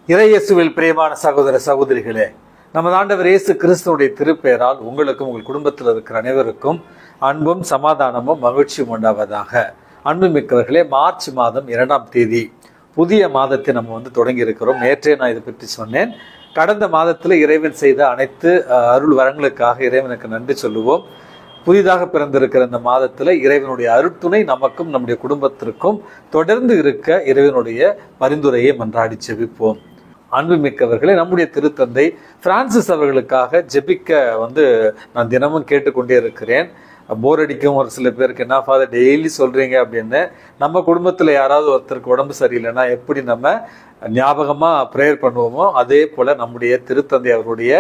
இறையேசுவில் பிரியமான சகோதர சகோதரிகளே, நமது ஆண்டவர் இயேசு கிறிஸ்துவனுடைய திருப்பெயரால் உங்களுக்கும் உங்கள் குடும்பத்தில் இருக்கிற அனைவருக்கும் அன்பும் சமாதானமும் மகிழ்ச்சியும் உண்டாவதாக. அன்புமிக்கவர்களே, மார்ச் மாதம் 2ஆம் தேதி புதிய மாதத்தை நம்ம தொடங்கி இருக்கிறோம். நேற்றே நான் இதை பற்றி சொன்னேன். கடந்த மாதத்தில் இறைவன் செய்த அனைத்து அருள் வரங்களுக்காக இறைவனுக்கு நன்றி சொல்லுவோம். புதிதாக பிறந்திருக்கிற இந்த மாதத்தில் இறைவனுடைய அருட்துணை நமக்கும் நம்முடைய குடும்பத்திற்கும் தொடர்ந்து இருக்க இறைவனுடைய பரிந்துரையை மன்றாடி ஜெபிப்போம். அன்புமிக்கவர்களே, நம்முடைய திருத்தந்தை பிரான்சிஸ் அவர்களுக்காக ஜெபிக்க நான் தினமும் கேட்டுக்கொண்டே இருக்கிறேன். போர் அடிக்கும் ஒரு சில பேருக்கு, என்ன ஃபாதர் டெய்லி சொல்றீங்க அப்படின்னு. நம்ம குடும்பத்தில் யாராவது ஒருத்தருக்கு உடம்பு சரியில்லைன்னா எப்படி நம்ம ஞாபகமா ப்ரேயர் பண்ணுவோமோ, அதே போல நம்முடைய திருத்தந்தை அவருடைய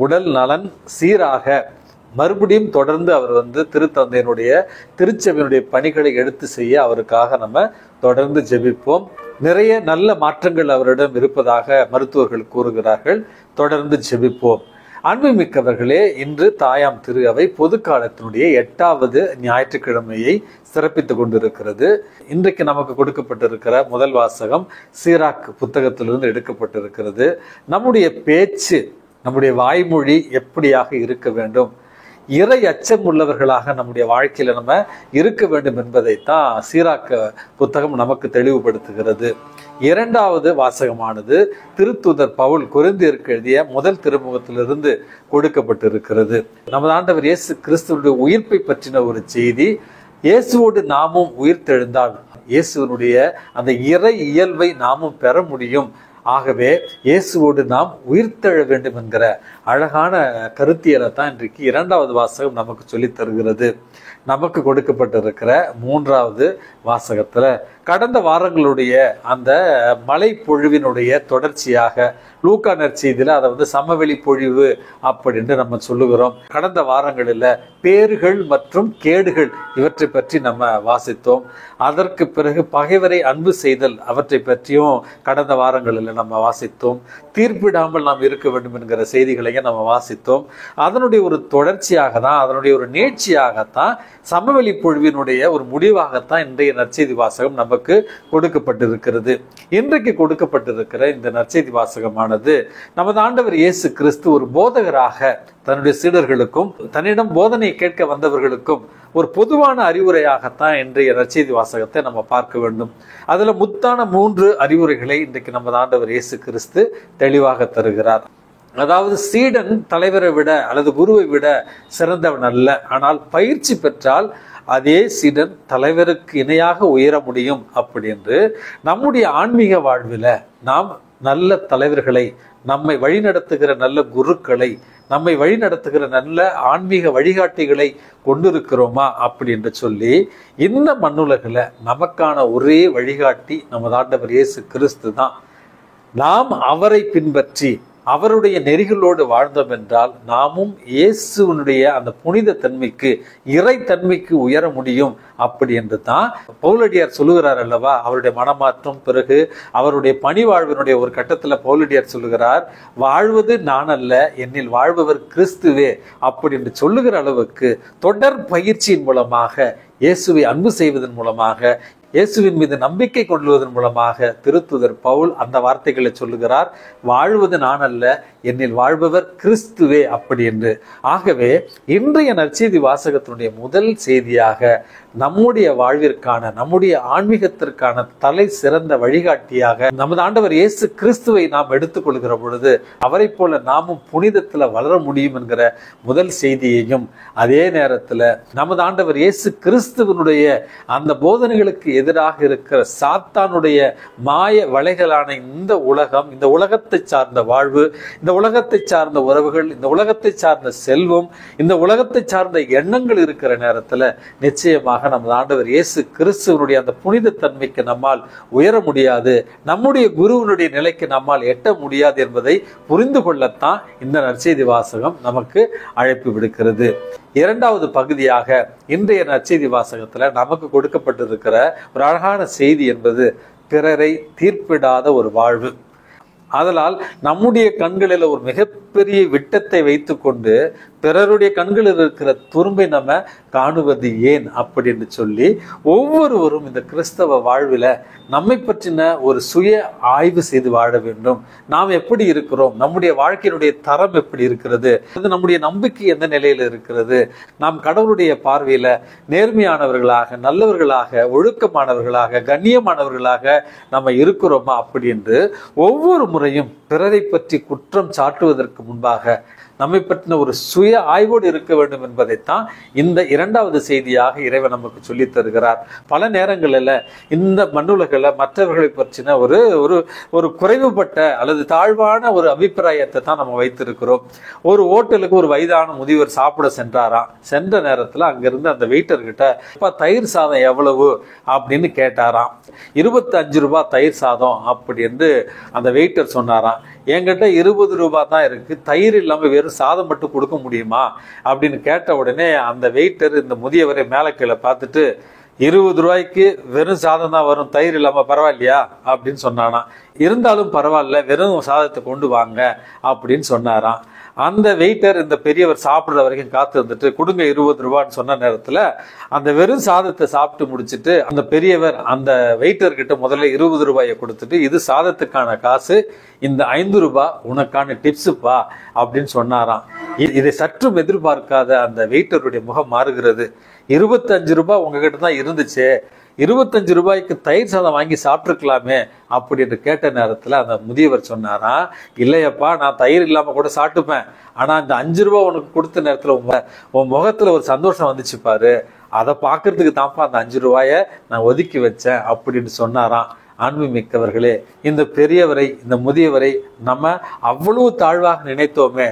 உடல் நலன் சீராக மறுபடியும் தொடர்ந்து அவர் திருத்தந்தையினுடைய திருச்சபையினுடைய பணிகளை எடுத்து செய்ய அவருக்காக நம்ம தொடர்ந்து ஜெபிப்போம். நிறைய நல்ல மாற்றங்கள் அவரிடம் இருப்பதாக மருத்துவர்கள் கூறுகிறார்கள். தொடர்ந்து ஜெபிப்போம். அன்புமிக்கவர்களே, இன்று தாயாம் திரு அவை பொது காலத்தினுடைய 8வது ஞாயிற்றுக்கிழமையை சிறப்பித்துக் கொண்டிருக்கிறது. இன்றைக்கு நமக்கு கொடுக்கப்பட்டிருக்கிற முதல் வாசகம் சீராக் புத்தகத்திலிருந்து எடுக்கப்பட்டிருக்கிறது. நம்முடைய பேச்சு, நம்முடைய வாய்மொழி எப்படியாக இருக்க வேண்டும், இறை அச்சம் உள்ளவர்களாக நம்முடைய வாழ்க்கையில நம்ம இருக்க வேண்டும் என்பதைத்தான் சீராக்க புத்தகம் நமக்கு தெளிவுபடுத்துகிறது. 2வது வாசகமானது திருத்தூதர் பவுல் கொரிந்தியருக்கு எழுதிய முதல் திருமுகத்திலிருந்து கொடுக்கப்பட்டிருக்கிறது. நமது ஆண்டவர் இயேசு கிறிஸ்துவனுடைய உயிர்ப்பை பற்றின ஒரு செய்தி. இயேசுவோடு நாமும் உயிர்த்தெழுந்தால் இயேசுவனுடைய அந்த இறை இயல்பை நாமும் பெற முடியும். ஆகவே இயேசுவோடு நாம் உயிர்த்தெழ வேண்டும் என்கிற அழகான கருத்தியலை தான் இன்றைக்கு 2வது வாசகம் நமக்கு சொல்லித் தருகிறது. நமக்கு கொடுக்கப்பட்டிருக்கிற 3வது வாசகத்துல கடந்த வாரங்களுடைய அந்த மழை பொழிவினுடைய தொடர்ச்சியாக லூக்கா நற்செய்தியில அதை சமவெளி பொழிவு அப்படின்னு நம்ம சொல்லுகிறோம். கடந்த வாரங்களில் பேறுகள் மற்றும் கேடுகள் இவற்றை பற்றி நம்ம வாசித்தோம். அதற்கு பிறகு பகைவரை அன்பு செய்தல் அவற்றை பற்றியும் கடந்த வாரங்களில் நம்ம வாசித்தோம். தீர்ப்பிடாமல் நாம் இருக்க வேண்டும் என்கிற செய்திகளையும் நம்ம வாசித்தோம். அதனுடைய ஒரு தொடர்ச்சியாக தான், அதனுடைய ஒரு நீட்சியாகத்தான், சமவெளி பொழிவினுடைய ஒரு முடிவாகத்தான் இன்றைய நற்செய்தி வாசகம் நமக்கு கொடுக்கப்பட்டிருக்கிறது. இன்றைக்கு கொடுக்கப்பட்டிருக்கிற இந்த நற்செய்தி வாசகமானது நமது ஆண்டவர் இயேசு கிறிஸ்து ஒரு போதகராக தன்னுடைய சீடர்களுக்கும் தன்னிடம் போதனை கேட்க வந்தவர்களுக்கும் ஒரு பொதுவான அறிவுரையாகத்தான் இன்றைய நற்செய்தி வாசகத்தை நம்ம பார்க்க வேண்டும். அதுல முத்தான 3 அறிவுரைகளை இன்றைக்கு நமது ஆண்டவர் இயேசு கிறிஸ்து தெளிவாக தருகிறார். அதாவது, சீடன் தலைவரை விட அல்லது குருவை விட சிறந்தவன் அல்ல, ஆனால் பயிற்சி பெற்றால் அதே சீடன் தலைவருக்கு இணையாக உயர முடியும். அப்படி என்று நம்முடைய ஆன்மீக வாழ்வில் நாம் நல்ல தலைவர்களை, நம்மை வழிநடத்துகிற நல்ல குருக்களை, நம்மை வழிநடத்துகிற நல்ல ஆன்மீக வழிகாட்டிகளை கொண்டிருக்கிறோமா அப்படி என்று சொல்லி, இந்த மண்ணுலகில் நமக்கான ஒரே வழிகாட்டி நமது ஆண்டவர் இயேசு கிறிஸ்து தான். நாம் அவரை பின்பற்றி அவருடைய நெறிகளோடு வாழ்ந்தோம் என்றால் நாமும் இயேசுனுடைய அந்த புனித தன்மைக்கு, இறை தன்மைக்கு உயர முடியும். அப்படி என்று தான் பவுலடியார் சொல்லுகிறார் அல்லவா. அவருடைய மனமாற்றம் பிறகு அவருடைய பணி வாழ்வினுடைய ஒரு கட்டத்தில் பவுலடியார் சொல்லுகிறார், வாழ்வது நான் அல்ல, என்னில் வாழ்பவர் கிறிஸ்துவே அப்படி என்று சொல்லுகிற அளவுக்கு தொடர் பயிற்சியின் மூலமாக, இயேசுவை அன்பு செய்வதன் மூலமாக, இயேசுவின் மீது நம்பிக்கை கொள்வதன் மூலமாக திருத்துதர் பவுல் அந்த வார்த்தைகளை சொல்லுகிறார், வாழ்வது நான் அல்ல, என்னில் வாழ்பவர் கிறிஸ்துவே அப்படி என்று. ஆகவே இன்றைய நற்செய்தி வாசகத்தினுடைய முதல் செய்தியாக நம்முடைய வாழ்விற்கான, நம்முடைய ஆன்மீகத்திற்கான தலை சிறந்த வழிகாட்டியாக நமது ஆண்டவர் இயேசு கிறிஸ்துவை நாம் எடுத்துக்கொள்கிற பொழுது அவரை போல நாமும் புனிதத்துல வளர முடியும் என்கிற முதல் செய்தியையும், அதே நேரத்துல நமது ஆண்டவர் இயேசு கிறிஸ்துவனுடைய அந்த போதனைகளுக்கு எதிராக இருக்கிற சாத்தானுடைய மாய வலைகளான இந்த உலகம், இந்த உலகத்தை சார்ந்த வாழ்வு, இந்த உலகத்தை சார்ந்த உறவுகள், இந்த உலகத்தை சார்ந்த செல்வம், இந்த உலகத்தை சார்ந்த எண்ணங்கள் இருக்கிற நேரத்துல நிச்சயமாக நமது ஆண்டவர் இயேசு கிறிஸ்துவனுடைய அந்த புனித தன்மைக்கு நம்மால் உயர முடியாது, நம்முடைய குருவனுடைய நிலைக்கு நம்மால் எட்ட முடியாது என்பதை புரிந்து கொள்ளத்தான் இந்த நற்செய்தி வாசகம் நமக்கு அழைப்பு விடுக்கிறது. 2வது பகுதியாக இன்றைய நற்செய்தி வாசகத்துல நமக்கு கொடுக்கப்பட்டிருக்கிற ஒரு அழகான செய்தி என்பது பிறரை தீர்ப்பிடாத ஒரு வாழ்வு. அதனால் நம்முடைய கண்களில் ஒரு மிகப்பெரிய விட்டத்தை வைத்துக்கொண்டு பிறருடைய கண்களில் இருக்கிற துரும்பை நம்ம காணுவது ஏன் அப்படின்னு சொல்லி ஒவ்வொருவரும் இந்த கிறிஸ்தவ வாழ்வில் நம்மை பற்றின ஒரு சுய ஆய்வு செய்து வாழ வேண்டும். நாம் எப்படி இருக்கிறோம், நம்முடைய வாழ்க்கையினுடைய தரம் எப்படி இருக்கிறது, நம்முடைய நம்பிக்கை எந்த நிலையில் இருக்கிறது, நாம் கடவுளுடைய பார்வையில நேர்மையானவர்களாக, நல்லவர்களாக, ஒழுக்கமானவர்களாக, கண்ணியமானவர்களாக நம்ம இருக்கிறோமா அப்படி என்று ஒவ்வொரு முறையும் பிறரை பற்றி குற்றம் சாட்டுவதற்கு முன்பாக நம்மை பற்றின ஒரு சுய ஆய்வோடு இருக்க வேண்டும் என்பதைத்தான் இந்த இரண்டாவது செய்தியாக இறைவன் நமக்கு சொல்லி தருகிறார். பல நேரங்களில் இந்த மண்ணுலகில் மற்றவர்களை பற்றின ஒரு ஒரு ஒரு குறைவுபட்ட அல்லது தாழ்வான ஒரு அபிப்பிராயத்தை தான் நம்ம வைத்திருக்கிறோம். ஒரு ஹோட்டலுக்கு ஒரு வயதான முதியவர் சாப்பிட சென்றாராம். சென்ற நேரத்தில் அங்கிருந்து அந்த வெயிட்டர்கிட்ட இப்போ தயிர் சாதம் எவ்வளவு அப்படின்னு கேட்டாராம். 25 ரூபாய் தயிர் சாதம் அப்படி என்று அந்த வெயிட்டர் சொன்னாராம். என்கிட்ட 20 ரூபாய் தான் இருக்கு, தயிர் இல்லாமல் வெறும் சாதம் மட்டும் கொடுக்க முடியுமா அப்படின்னு கேட்ட உடனே அந்த வெயிட்டர் இந்த முதியவரை மேலே கீழே பார்த்துட்டு 20 ரூபாய்க்கு வெறும் சாதம் தான் வரும், தயிர் இல்லாமல் பரவாயில்லையா அப்படின்னு சொன்னானா. இருந்தாலும் பரவாயில்ல, வெறும் சாதத்தை கொண்டு வாங்க அப்படின்னு சொன்னாராம். அந்த வெயிட்டர் இந்த பெரியவர் சாப்பிட்ற வரைக்கும் காத்து வந்துட்டு கொடுங்க 20 ரூபான்னு சொன்ன நேரத்தில் அந்த வெறும் சாதத்தை சாப்பிட்டு முடிச்சுட்டு அந்த பெரியவர் அந்த வெயிட்டர்கிட்ட முதல்ல 20 ரூபாயை கொடுத்துட்டு, இது சாதத்துக்கான காசு, இந்த 5 ரூபாய் உனக்கான டிப்ஸுப்பா அப்படின்னு சொன்னாராம். இதை சற்றும் எதிர்பார்க்காத அந்த வெயிட்டருடைய முகம் மாறுகிறது. 25 ரூபாய் உங்ககிட்ட தான் இருந்துச்சு, 25 ரூபாய்க்கு தயிர் சாதம் வாங்கி சாப்பிட்டுருக்கலாமே அப்படின்னு கேட்ட நேரத்தில் அந்த முதியவர் சொன்னாராம், இல்லையப்பா நான் தயிர் இல்லாமல் கூட சாப்பிட்டுப்பேன், ஆனால் இந்த 5 ரூபாய் உனக்கு கொடுத்த நேரத்தில் உன் முகத்தில் ஒரு சந்தோஷம் வந்துச்சு பாரு, அதை பார்க்கறதுக்கு தான்ப்பா அந்த 5 ரூபாயை நான் ஒதுக்கி வச்சேன் அப்படின்னு சொன்னாராம். அன்பு மிக்கவர்களே, இந்த பெரியவரை, இந்த முதியவரை நம்ம அவ்வளவு தாழ்வாக நினைத்தோமே,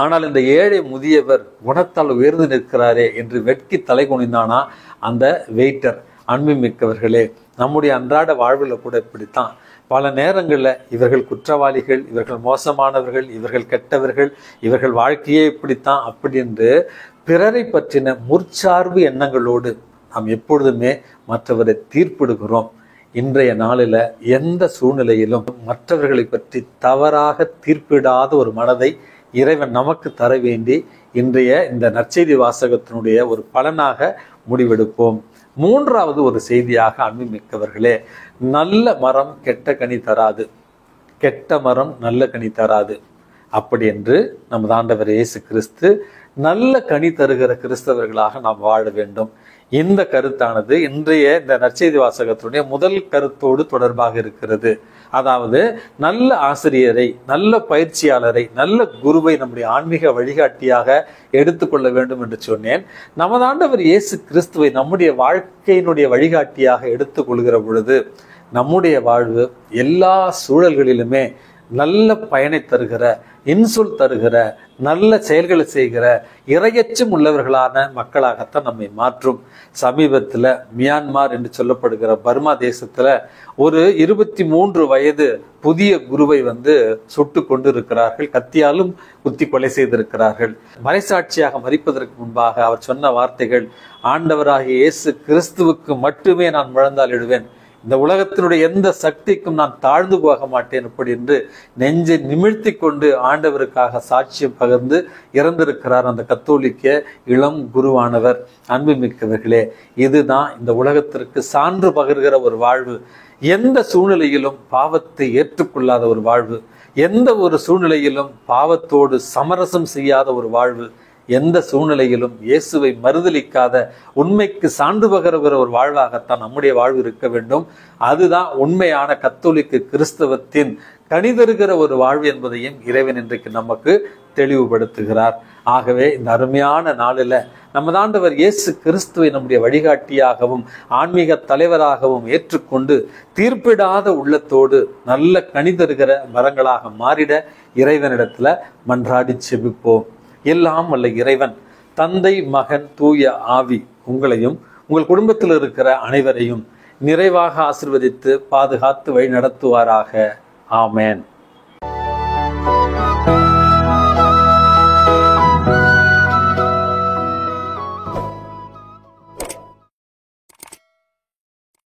ஆனால் இந்த ஏழை முதியவர் குணத்தால் உயர்ந்து நிற்கிறாரே என்று வெட்கி தலை குனிந்தானா அந்த வெயிட்டர். அன்பு மிக்கவர்களே, நம்முடைய அன்றாட வாழ்வில் கூட இப்படித்தான் பல நேரங்களில் இவர்கள் குற்றவாளிகள், இவர்கள் மோசமானவர்கள், இவர்கள் கெட்டவர்கள், இவர்கள் வாழ்க்கையே இப்படித்தான் அப்படி என்று பிறரை பற்றின முற்சார்பு எண்ணங்களோடு நாம் எப்பொழுதுமே மற்றவரை தீர்ப்பிடுகிறோம். இன்றைய நாளில் எந்த சூழ்நிலையிலும் மற்றவர்களை பற்றி தவறாக தீர்ப்பிடாத ஒரு மனதை இறைவன் நமக்கு தர வேண்டி இன்றைய இந்த நற்செய்தி வாசகத்தினுடைய ஒரு பலனாக முடிவெடுப்போம். மூன்றாவது ஒரு செய்தியாக அன்பு மிக்கவர்களே, நல்ல மரம் கெட்ட கனி தராது, கெட்ட மரம் நல்ல கனி தராது அப்படி என்று நமது ஆண்டவர் இயேசு கிறிஸ்து நல்ல கனி தருகிற கிறிஸ்தவர்களாக நாம் வாழ வேண்டும். இந்த கருத்தானது இன்றைய இந்த நற்செய்தி வாசகத்தினுடைய முதல் கருத்தோடு தொடர்பாக இருக்கிறது. அதாவது நல்ல ஆசிரியரை, நல்ல பயிற்சியாளரை, நல்ல குருவை நம்முடைய ஆன்மீக வழிகாட்டியாக எடுத்துக்கொள்ள வேண்டும் என்று சொன்னேன். நமது ஆண்டவர் இயேசு கிறிஸ்துவை நம்முடைய வாழ்க்கையினுடைய வழிகாட்டியாக எடுத்துக்கொள்கிற பொழுது நம்முடைய வாழ்வு எல்லா சூழல்களிலுமே நல்ல பயனை தருகிற, இன்சொல் தருகிற, நல்ல செயல்களை செய்கிற, இரையச்சம் உள்ளவர்களான மக்களாகத்தான் நம்மை மாற்றும். சமீபத்தில் மியான்மார் என்று சொல்லப்படுகிற பர்மா தேசத்தில் ஒரு 23 வயது புதிய குருவை சுட்டு கொண்டு இருக்கிறார்கள், கத்தியாலும் குத்தி கொலை செய்திருக்கிறார்கள். மறைசாட்சியாக மரிப்பதற்கு முன்பாக அவர் சொன்ன வார்த்தைகள், ஆண்டவராகிய இயேசு கிறிஸ்துவுக்கு மட்டுமே நான் முழந்தால் இடுவேன், இந்த உலகத்தினுடைய எந்த சக்திக்கும் நான் தாழ்ந்து போக மாட்டேன் அப்படி என்று நெஞ்சை நிமிழ்த்தி கொண்டு ஆண்டவருக்காக சாட்சியம் பகிர்ந்து இறந்திருக்கிறார் அந்த கத்தோலிக்க இளம் குருவானவர். அன்பு மிக்கவர்களே, இதுதான் இந்த உலகத்திற்கு சான்று பகிர்கிற ஒரு வாழ்வு. எந்த சூழ்நிலையிலும் பாவத்தை ஏற்றுக்கொள்ளாத ஒரு வாழ்வு, எந்த ஒரு சூழ்நிலையிலும் பாவத்தோடு சமரசம் செய்யாத ஒரு வாழ்வு, எந்த சூழ்நிலையிலும் இயேசுவை மறுதலிக்காத உண்மைக்கு சான்று பகருகிற ஒரு வாழ்வாகத்தான் நம்முடைய வாழ்வு இருக்க வேண்டும். அதுதான் உண்மையான கத்தோலிக்க கிறிஸ்தவத்தின் கனிதருகிற ஒரு வாழ்வு என்பதையும் இறைவன் இன்றைக்கு நமக்கு தெளிவுபடுத்துகிறார். ஆகவே இந்த அருமையான நாளில் நமது ஆண்டவர் இயேசு கிறிஸ்துவை நம்முடைய வழிகாட்டியாகவும் ஆன்மீக தலைவராகவும் ஏற்றுக்கொண்டு தீர்ப்பிடாத உள்ளத்தோடு நல்ல கனிதருகிற மரங்களாக மாறிட இறைவனிடத்துல மன்றாடி செபிப்போம். எல்லாம் வல்ல இறைவன் தந்தை, மகன், தூய ஆவி உங்களையும் உங்கள் குடும்பத்தில் இருக்கிற அனைவரையும் நிறைவாக ஆசீர்வதித்து பாதுகாத்து வழி நடத்துவாராக. ஆமேன்.